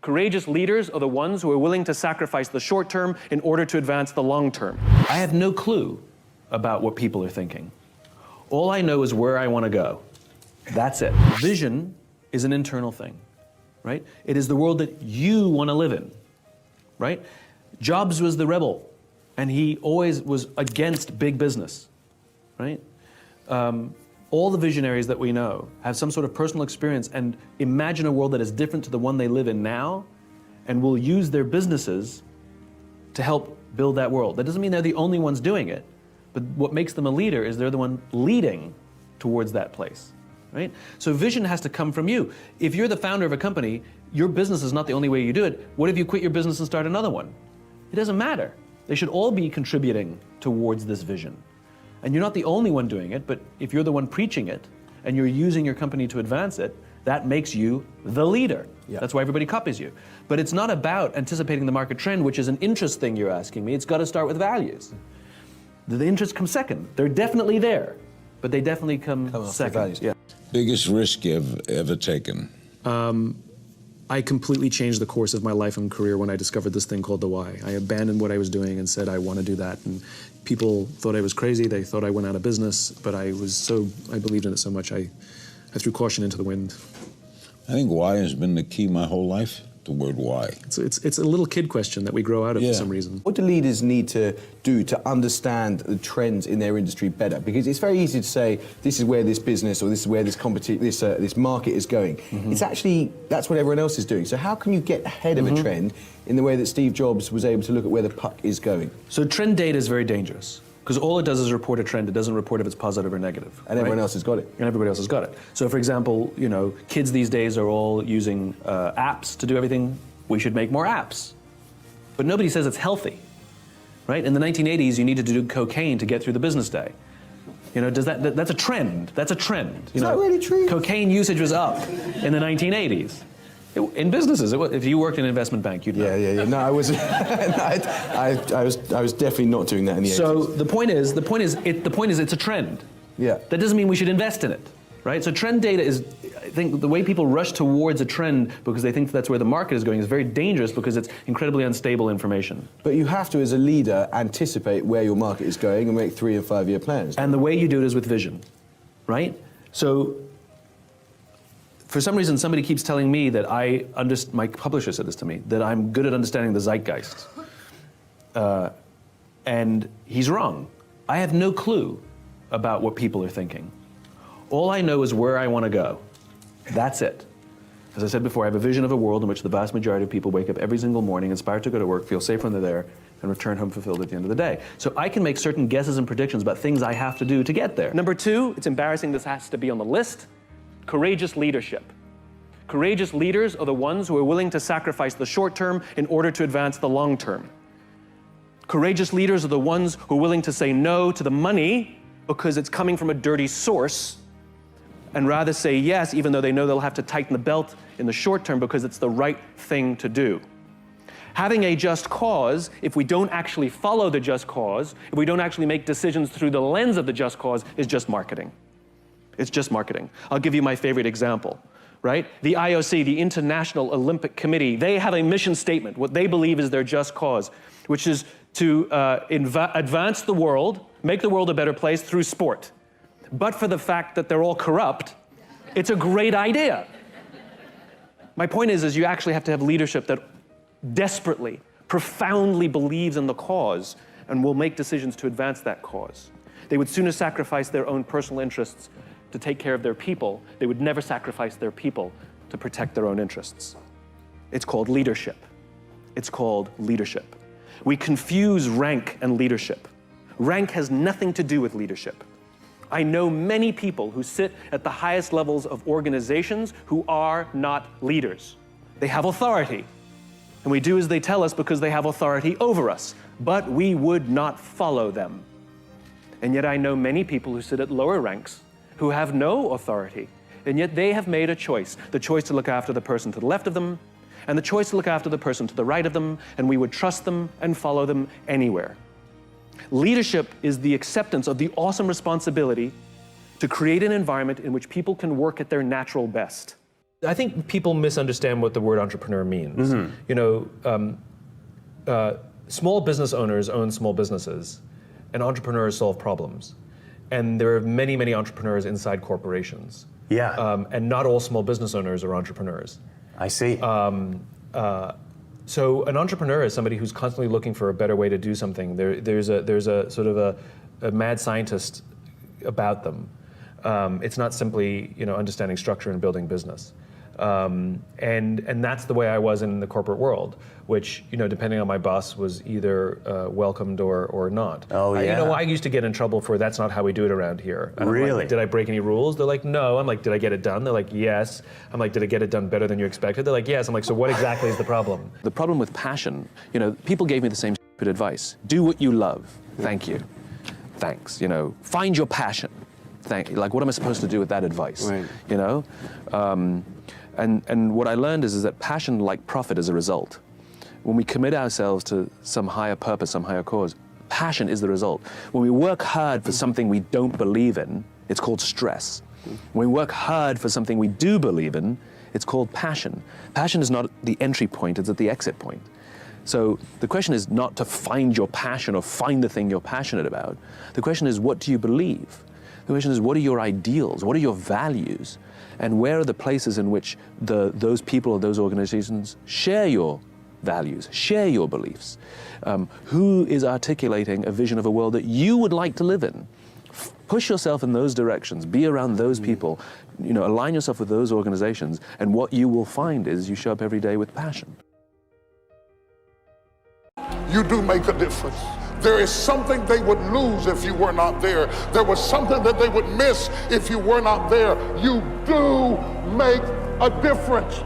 Courageous leaders are the ones who are willing to sacrifice the short term in order to advance the long term. I have no clue about what people are thinking. All I know is where I want to go. That's it. Vision is an internal thing, right? It is the world that you want to live in, right? Jobs was the rebel, and he always was against big business, right? All the visionaries that we know have some sort of personal experience and imagine a world that is different to the one they live in now, and will use their businesses to help build that world. That doesn't mean they're the only ones doing it, but what makes them a leader is they're the one leading towards that place, right? So vision has to come from you. If you're the founder of a company, your business is not the only way you do it. What if you quit your business and start another one? It doesn't matter. They should all be contributing towards this vision. And you're not the only one doing it, but if you're the one preaching it and you're using your company to advance it, that makes you the leader. Yeah. That's why everybody copies you. But it's not about anticipating the market trend, which is an interest thing you're asking me. It's got to start with values. The interests come second. They're definitely there, but they definitely come second. Yeah. Biggest risk you've ever taken? I completely changed the course of my life and career when I discovered this thing called the why. I abandoned what I was doing and said I want to do that. And people thought I was crazy. They thought I went out of business, but I believed in it so much I threw caution into the wind. I think why has been the key my whole life. The word why. It's a little kid question that we grow out of for some reason. What do leaders need to do to understand the trends in their industry better? Because it's very easy to say, this is where this business or this is where this this market is going. Mm-hmm. It's actually, that's what everyone else is doing. So how can you get ahead of a trend in the way that Steve Jobs was able to look at where the puck is going? So trend data is very dangerous. Because all it does is report a trend. It doesn't report if it's positive or negative. And everyone else has got it. And everybody else has got it. So for example, you know, kids these days are all using apps to do everything. We should make more apps. But nobody says it's healthy, right? In the 1980s, you needed to do cocaine to get through the business day. You know, that's a trend. That's a trend. Is that really true? Cocaine usage was up in the 1980s. In businesses, if you worked in an investment bank, you'd know. Yeah. No, I was, I was definitely not doing that in the 80s. So the point is, it's a trend. Yeah. That doesn't mean we should invest in it, right? So trend data is, I think, the way people rush towards a trend because they think that's where the market is going is very dangerous because it's incredibly unstable information. But you have to, as a leader, anticipate where your market is going and make 3- and 5-year plans. And the way you do it is with vision, right? So. For some reason, somebody keeps telling me that my publisher said this to me, that I'm good at understanding the zeitgeist. And he's wrong. I have no clue about what people are thinking. All I know is where I want to go. That's it. As I said before, I have a vision of a world in which the vast majority of people wake up every single morning inspired to go to work, feel safe when they're there, and return home fulfilled at the end of the day. So I can make certain guesses and predictions about things I have to do to get there. Number 2, it's embarrassing this has to be on the list. Courageous leadership. Courageous leaders are the ones who are willing to sacrifice the short term in order to advance the long term. Courageous leaders are the ones who are willing to say no to the money because it's coming from a dirty source and rather say yes, even though they know they'll have to tighten the belt in the short term because it's the right thing to do. Having a just cause, if we don't actually follow the just cause, if we don't actually make decisions through the lens of the just cause, is just marketing. It's just marketing. I'll give you my favorite example, right? The IOC, the International Olympic Committee, they have a mission statement, what they believe is their just cause, which is to advance the world, make the world a better place through sport. But for the fact that they're all corrupt, it's a great idea. My point is you actually have to have leadership that desperately, profoundly believes in the cause and will make decisions to advance that cause. They would sooner sacrifice their own personal interests to take care of their people. They would never sacrifice their people to protect their own interests. It's called leadership. It's called leadership. We confuse rank and leadership. Rank has nothing to do with leadership. I know many people who sit at the highest levels of organizations who are not leaders. They have authority, and we do as they tell us because they have authority over us, but we would not follow them. And yet I know many people who sit at lower ranks who have no authority, and yet they have made a choice, the choice to look after the person to the left of them, and the choice to look after the person to the right of them, and we would trust them and follow them anywhere. Leadership is the acceptance of the awesome responsibility to create an environment in which people can work at their natural best. I think people misunderstand what the word entrepreneur means. You know, small business owners own small businesses, and entrepreneurs solve problems. And there are many, many entrepreneurs inside corporations. Yeah. And not all small business owners are entrepreneurs. I see. So an entrepreneur is somebody who's constantly looking for a better way to do something. There's a sort of a mad scientist about them. It's not simply, you know, understanding structure and building business. And that's the way I was in the corporate world, which, you know, depending on my boss, was either welcomed or not. Oh, yeah. You know, I used to get in trouble for that's not how we do it around here. And I'm Really? like, did I break any rules? They're like, no. I'm like, did I get it done? They're like, yes. I'm like, did I get it done better than you expected? They're like, yes. I'm like, so what exactly is the problem? The problem with passion, you know, people gave me the same stupid advice. Do what you love. Thank you. Thanks. You know, find your passion. Like, what am I supposed to do with that advice? Right. You know? And what I learned is that passion, like profit, is a result. When we commit ourselves to some higher purpose, some higher cause, passion is the result. When we work hard for something we don't believe in, it's called stress. When we work hard for something we do believe in, it's called passion. Passion is not the entry point, it's at the exit point. So the question is not to find your passion or find the thing you're passionate about. The question is, what do you believe? The question is, what are your ideals? What are your values? And where are the places in which those people or those organizations share your values, share your beliefs? Who is articulating a vision of a world that you would like to live in? Push yourself in those directions, be around those people, you know, align yourself with those organizations, and what you will find is you show up every day with passion. You do make a difference. There is something they would lose if you were not there. There was something that they would miss if you were not there. You do make a difference.